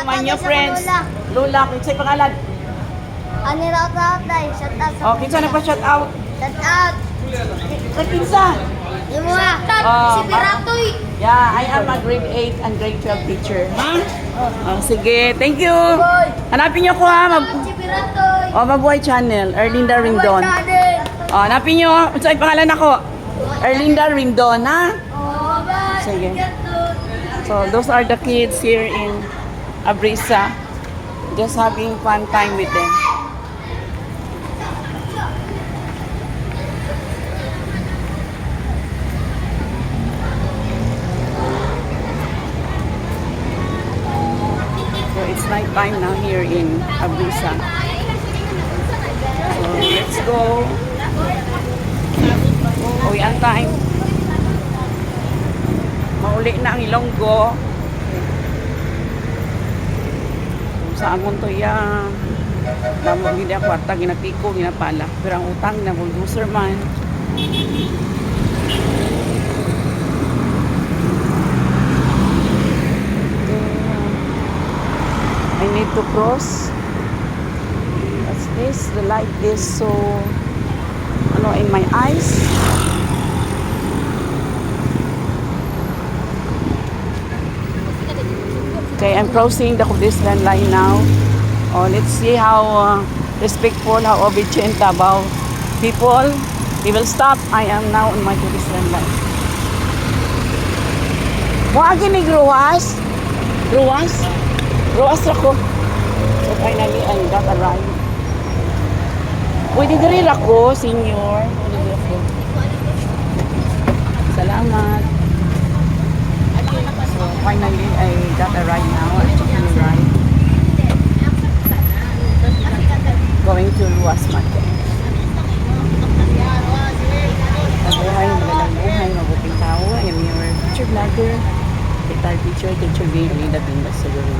my new friends. Lola, kinsay pangalan? Ano raw tayo? Shout out. Oh, kinsa na pa shout out? Shout out. Sa kinsa? Yung mga. Oh, Si Piratoy. Yeah, I am a grade 8 and grade 12 teacher. Ha? Oh, sige, thank you. Hanapin niyo ko ha. Si Piratoy. Oh, Mabuhay Channel, Erlinda Rindon. Oh, hanapin niyo. Saan pangalan ako? Erlinda Rindon, ha? Oh, bye. Sige. So, those are the kids here in Abrisa. Just having fun time with them. So, it's night time now here in Abrisa. So, let's go. Uwian time. Mauli na ang Ilonggo. Sa amon to ya. Damo gid ang kwarta ginapiko ginapala. Pero ang utang na bulldozer man. I need to cross. What's this? The light is so ano in my eyes. Okay, I'm crossing the Kudislan line now. Oh, let's see how respectful, how obedient about people. He will stop. I am now on my Kudislan line. Wagi ni Ruas? Ruas? Ruas ako. So finally, I got a ride. Pwede diri ako, senior. Pwede diri ako. Salamat. So finally, I got a ride now. I took a ride. Going to Ruas Market. Mabuhay, magalang buhay, mabuting tao. I am your teacher vlogger. Teacher V. Alida Bindas sa Gawin.